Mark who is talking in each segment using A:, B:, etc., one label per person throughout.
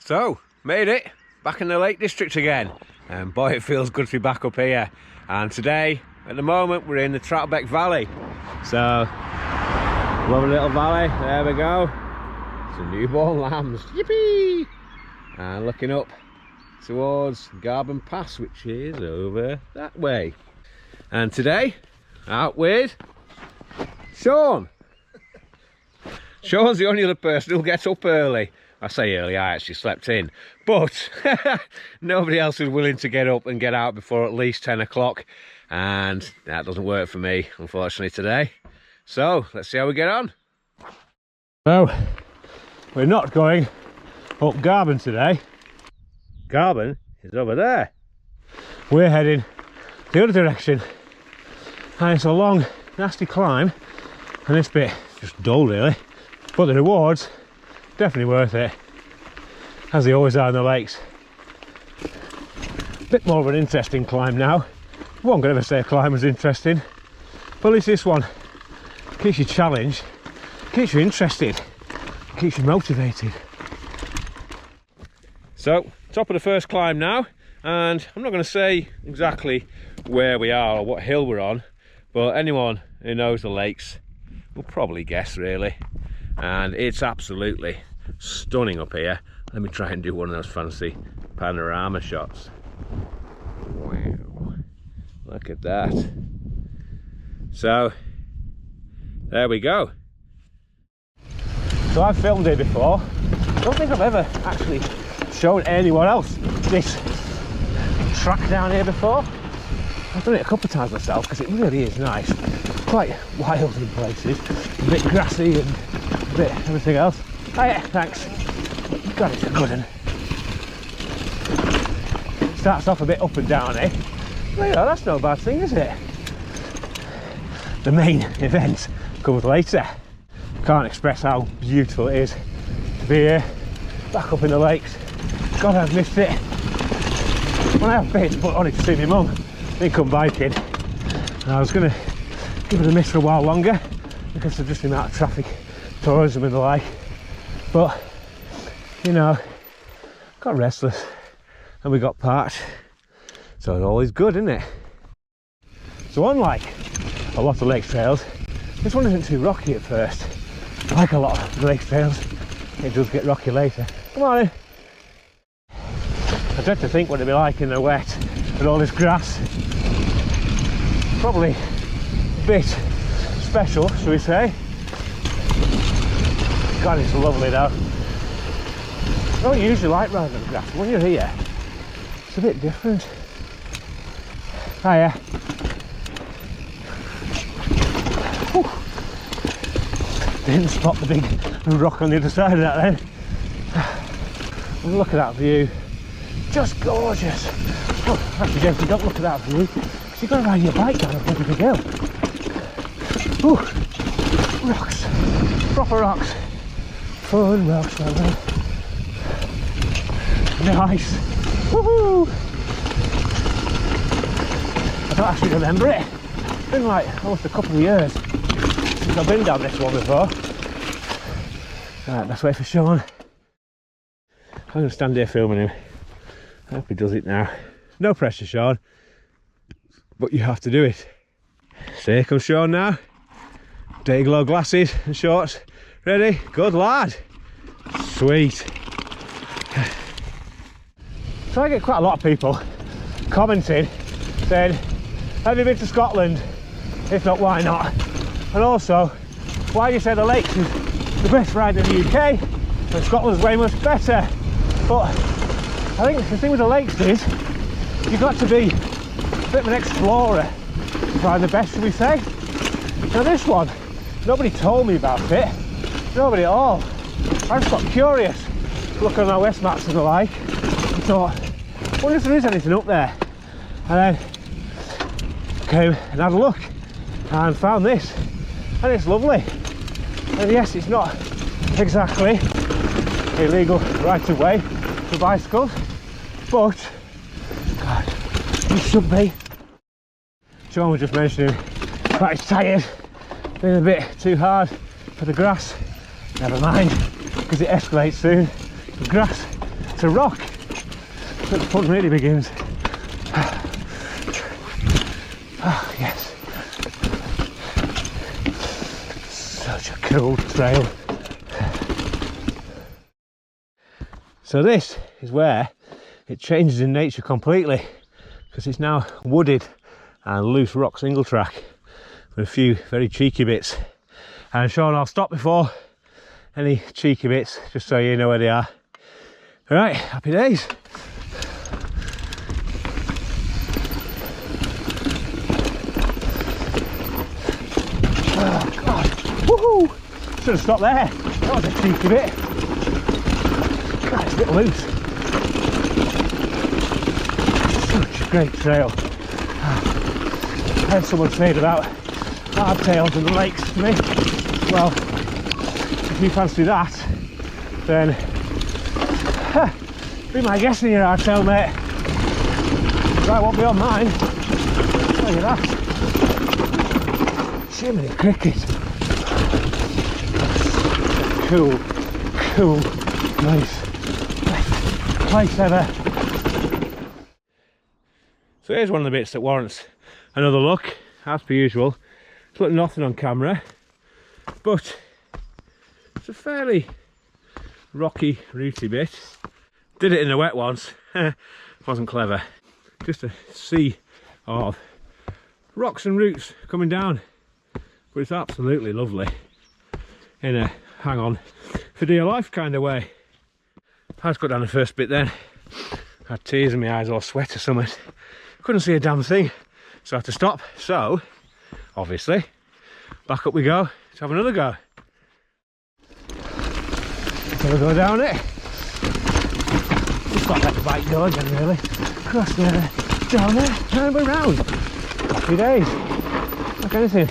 A: So, made it back in the Lake District again, and boy, it feels good to be back up here. And today, at the moment, we're in the Troutbeck Valley. So, lovely little valley. There we go. Some newborn lambs. Yippee! And looking up towards Garban Pass, which is over that way. And today, out with Sean. Sean's the only other person who gets up early. I say early, I actually slept in, but nobody else is willing to get up and get out before at least 10 o'clock, and that doesn't work for me, unfortunately, today. So let's see how we get on. So we're not going up Garban today. Garban is over there. We're heading the other direction, and it's a long, nasty climb, and this bit just dull really, but the rewards definitely worth it, as they always are in the lakes. Bit more of an interesting climb now. One could ever say a climb was interesting, but at least this one keeps you challenged, keeps you interested, keeps you motivated. So, top of the first climb now, and I'm not going to say exactly where we are or what hill we're on, but anyone who knows the lakes will probably guess really. And it's absolutely stunning up here. Let me try and do one of those fancy panorama shots. Wow, look at that. So there we go. So I've filmed here before. I don't think I've ever actually shown anyone else this track down here before. I've done it a couple of times myself because it really is nice. Quite wild in places, a bit grassy and a bit everything else. Oh yeah, thanks. God, it's a good one. It starts off a bit up and down, eh? Well, you know, that's no bad thing, is it? The main event comes later. Can't express how beautiful it is to be here, back up in the lakes. God, I've missed it. When I have been to put on it to see my mum, then come biking. And I was going to give it a miss for a while longer because of just the amount of traffic, tourism and the like, but you know, got restless and we got parked, so it's always good, isn't it? So unlike a lot of lake trails, this one isn't too rocky at first. Like a lot of lake trails, it does get rocky later. Come on in. I dread to think what it'd be like in the wet with all this grass. Probably a bit special, shall we say. God, it's lovely though. I don't usually like riding on grass, but when you're here, it's a bit different. Hiya. Whew. Didn't spot the big rock on the other side of that then. Look at that view. Just gorgeous. Oh, actually, James, don't look at that view, because you've got to ride your bike down a bloody big hill. Ooh, rocks, proper rocks. Fun rocks, like that. Nice. Woohoo! I don't actually remember it. It's been like almost a couple of years since I've been down this one before. Right, let's wait for Sean. I'm going to stand here filming him. I hope he does it now. No pressure, Sean, but you have to do it. So here comes Sean now. Day glow glasses and shorts. Ready? Good lad. Sweet. So I get quite a lot of people commenting saying, have you been to Scotland? If not, why not? And also, why do you say the lakes is the best ride in the UK and Scotland's way much better? But I think the thing with the lakes is you've got to be a bit of an explorer to find the best, shall we say. Now this one, nobody told me about it, nobody at all. I just got curious, looking at my West maps and the like, and thought, I wonder if there is anything up there. And then came and had a look and found this, and it's lovely. And yes, it's not exactly illegal right of way for bicycles, but God, you should be. Sean was just mentioning that he's tired, being a bit too hard for the grass. Never mind, because it escalates soon. The grass to rock that the fun really begins. Oh, yes. Such a cool trail. So this is where it changes in nature completely, because it's now wooded and loose rock single track with a few very cheeky bits. And Sean, I'll stop before any cheeky bits, just so you know where they are. All right, happy days. Oh God, woohoo! Should have stopped there. That was a cheeky bit. God, it's a bit loose. Such a great trail. I heard someone saying about hardtails in the lakes to me. Well, if you fancy that, then be my guest in your hardtail, mate. Right, won't be on mine. I'll tell you that. Jiminy cricket. Cool, nice place ever. So here's one of the bits that warrants another look, as per usual. It's got nothing on camera, but it's a fairly rocky, rooty bit. Did it in the wet once, wasn't clever. Just a sea of rocks and roots coming down, but it's absolutely lovely in a hang on for dear life kind of way. I just got down the first bit then, had tears in my eyes, all sweat or something. Couldn't see a damn thing, so I had to stop. So obviously back up we go to have another go. So we'll go down it. Just got to let the bike go again really. Across there, down there, and we're round. Happy days. Like anything,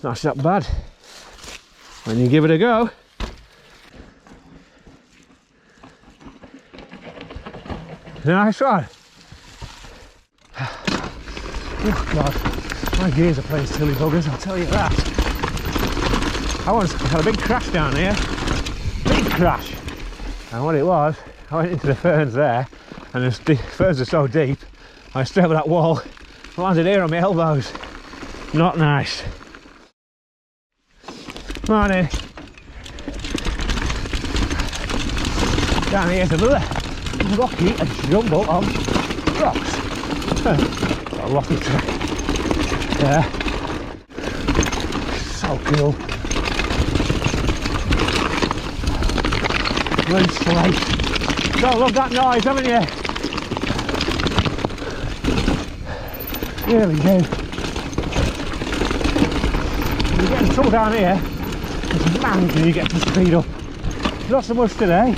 A: not that bad when you give it a go. Nice one. Oh God, my gears are playing silly buggers, I'll tell you that. I once had a big crash down here. Big crash. And what it was, I went into the ferns there, and the ferns are so deep, I went straight over that wall, I landed here on my elbows. Not nice. Morning. Down here's another rocky jumble of rocks. Got a rocky track there. So cool. Loose slate. Don't love that noise, haven't you? Really do. When you get in trouble down here, it's man can you get to speed up. Not so much today.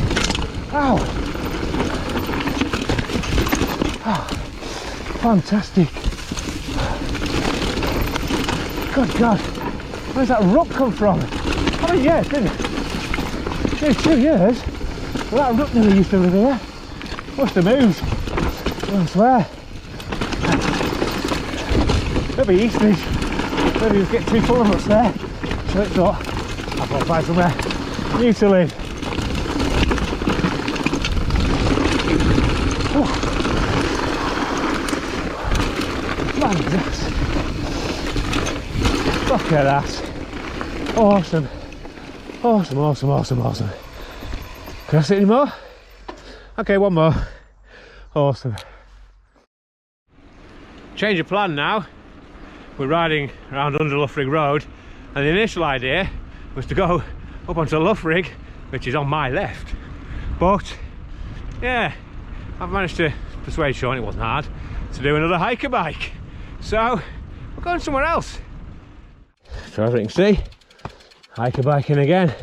A: Ow! Oh, fantastic. Good God, where's that rock come from? How many years, didn't it? 2 years? Well, that rook never used to live here. Must have moved. I swear. Maybe Eastridge. Maybe he was getting too full of us there. So it thought, I've got to find somewhere new to live. Oh. Fantastic. Look at that. Awesome. Awesome, awesome, awesome, awesome. Can I sit any more? Okay, one more. Awesome. Change of plan now. We're riding around under Loughrigg Road, and the initial idea was to go up onto Loughrigg, which is on my left. But yeah, I've managed to persuade Sean, it wasn't hard, to do another hiker bike. So we're going somewhere else. So as you can see, hiker biking again,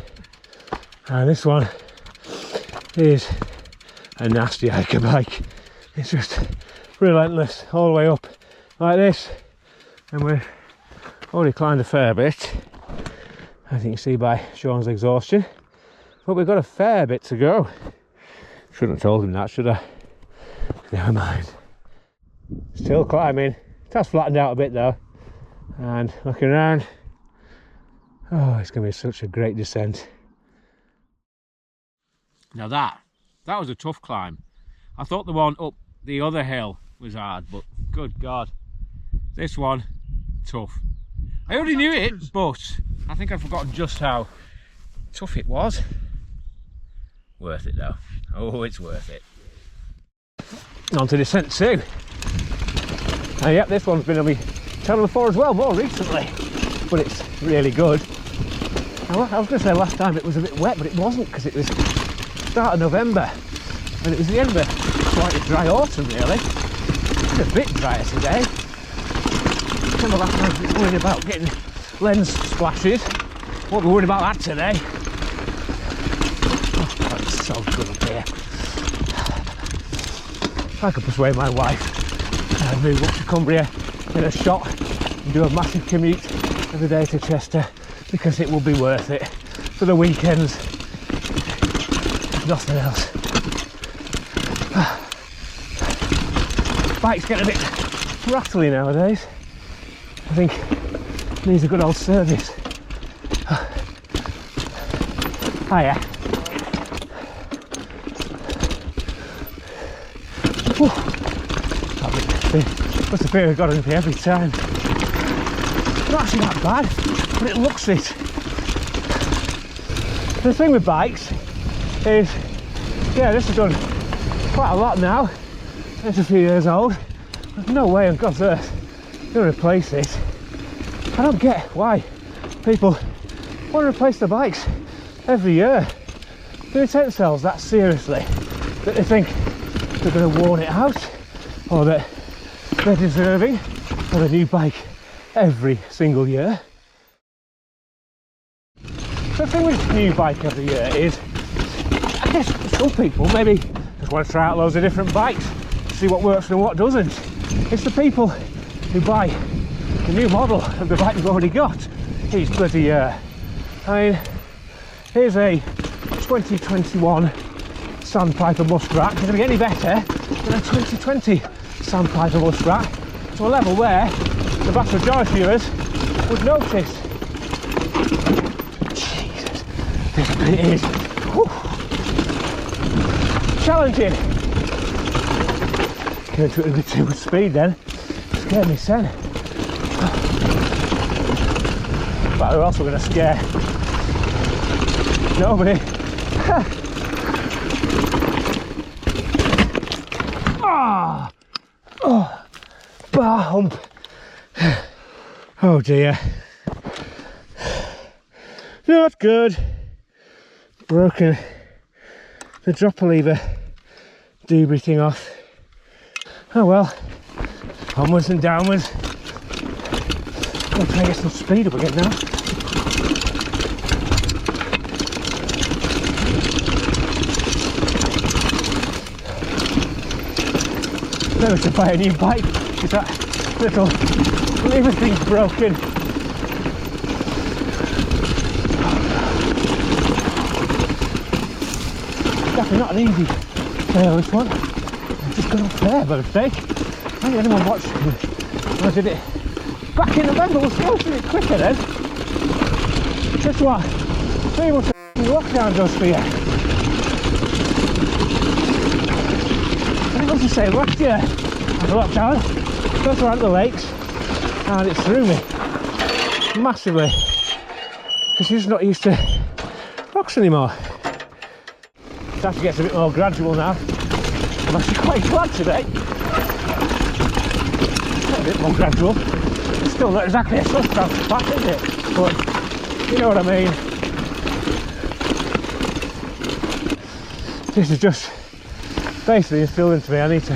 A: and this one is a nasty hiker bike. It's just relentless all the way up like this, and we've already climbed a fair bit, as you can see by Sean's exhaustion, but we've got a fair bit to go. Shouldn't have told him that, should I? Never mind. Still climbing. It has flattened out a bit though, and looking around, oh, it's going to be such a great descent. Now that
B: That was a tough climb. I thought the one up the other hill was hard, but good God, this one, tough. I already knew it, but I think I'd forgotten just how tough it was. Worth it though. Oh, it's worth it.
A: On to descent 2. Yep, this one's been on my channel before as well, more recently, but it's really good. I was going to say last time it was a bit wet, but it wasn't, because it was start of November and it was the end of quite a dry autumn really. It's a bit drier today. I remember last time I was worried about getting lens splashes. Won't be worried about that today. Oh God, it's so good up here. If I could persuade my wife I'd move up to Cumbria in a shot and do a massive commute every day to Chester, because it will be worth it for the weekends, if nothing else. Bikes get a bit rattly nowadays. I think it needs a good old service. Hiya. Must appear I've got it every time. Not actually that bad, but it looks it. The thing with bikes is, yeah, this has done quite a lot now. It's a few years old. There's no way on God's earth you're going to replace it. I don't get why people want to replace their bikes every year. Do they take themselves that seriously that they think they're going to worn it out, or that they're deserving of a new bike every single year? The thing with a new bike every year is, I guess some people maybe just want to try out loads of different bikes, see what works and what doesn't. It's the people who buy the new model of the bike they've already got each bloody year. I mean, here's a 2021 Sandpiper Muskrat. It's going to get any better than a 2020 Sandpiper Muskrat, to a level where the vast majority of us would notice. Jesus, this bit is challenging. Going to it a bit too much speed then, scared me sen. But who else we're going to scare? Nobody. Oh, bar hump. Oh dear. Not good. Broken the dropper lever doobie thing off. Oh well, onwards and downwards. I'll try to get some speed up again now. Never to buy a new bike because that little lever thing's broken. Definitely not an easy trail, this one. I've just gone off there by mistake. I think anyone watched when I did it back in November was supposed to be quicker then. Guess what? See what the lockdown does for you. I think I was to say last year after lockdown, goes around the lakes and it threw me massively because you're just not used to rocks anymore. It actually gets a bit more gradual now. I'm actually quite glad today. It's a bit more gradual. It's still not exactly a soft bounce back, is it? But you know what I mean. This is just basically instilling to me I need to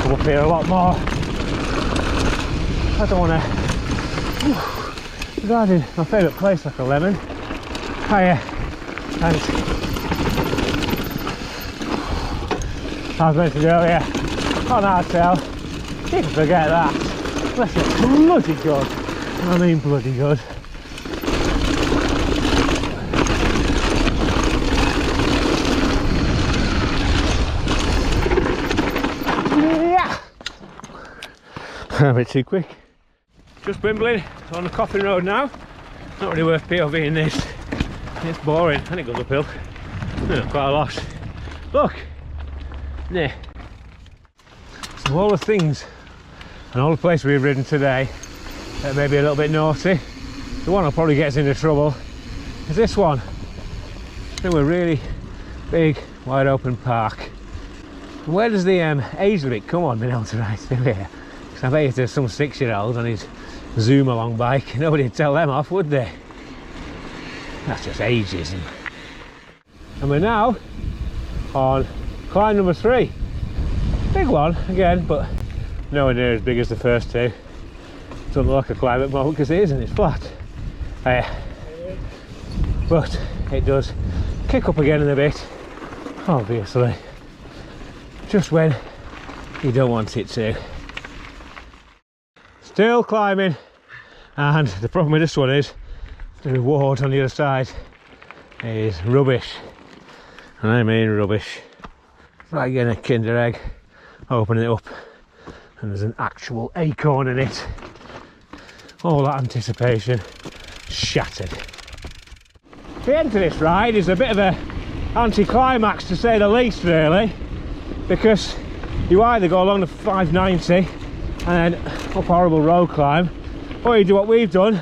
A: come up here a lot more. I don't want to riding my favourite place like a lemon. Hiya. Thanks. I was mentioned earlier on our tail, you can forget that. Unless you're bloody good. I mean bloody good. Yeah! A bit too quick. Just Wimbling on the Coffin Road now. Not really worth POVing this. It's boring and it goes uphill. Yeah, quite a lot. Look! Yeah. So all the things and all the places we've ridden today that may be a little bit naughty, the one that'll probably get us into trouble is this one. Through a really big, wide open park. And where does the age limit come on being able to ride through here? Because I bet if there's some 6-year-old on his Zoom along bike, nobody'd tell them off, would they? That's just ageism. And we're now on climb number 3. Big one again, but nowhere near as big as the first two. Doesn't look like a climb at the moment because it isn't, it's flat. But it does kick up again in a bit, obviously, just when you don't want it to. Still climbing, and the problem with this one is the reward on the other side is rubbish, and I mean rubbish. It's like getting a Kinder Egg, open it up and there's an actual acorn in it. All that anticipation shattered. The end to this ride is a bit of a anti-climax, to say the least, really, because you either go along the 590 and then up a horrible road climb, or you do what we've done,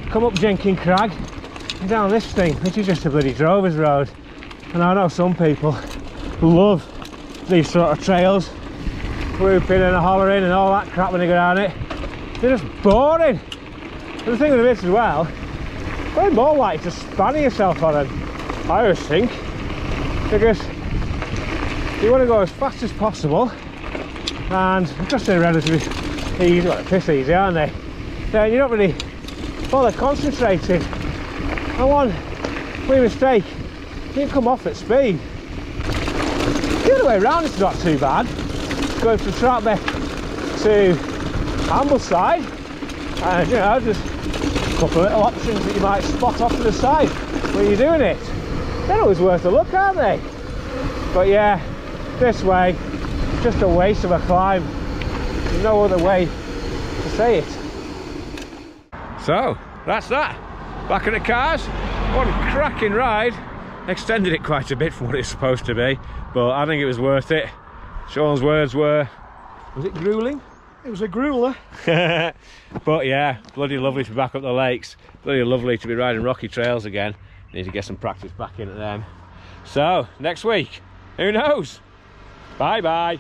A: come up Jenkins Crag and down this thing, which is just a bloody drover's road. And I know some people love these sort of trails, whooping and hollering and all that crap when they go down it. They're just boring. And the thing with this as well, probably more likely to span yourself on them, I always think, because you want to go as fast as possible, and because they're relatively easy, well, they're piss easy, aren't they? Then you're not really bother concentrating. And one wee mistake, you can come off at speed. The other way around is not too bad. Going from Troutbeck to Ambleside, and you know, just a couple of little options that you might spot off to the side when you're doing it. They're always worth a look, aren't they? But yeah, this way, just a waste of a climb. There's no other way to say it. So, that's that. Back in the cars, one cracking ride. Extended it quite a bit from what it's supposed to be, but I think it was worth it. Sean's words were, was it grueling?
C: It was a grueler.
A: But yeah, bloody lovely to be back up the lakes. Bloody lovely to be riding rocky trails again. Need to get some practice back into them. So, next week, who knows? Bye bye.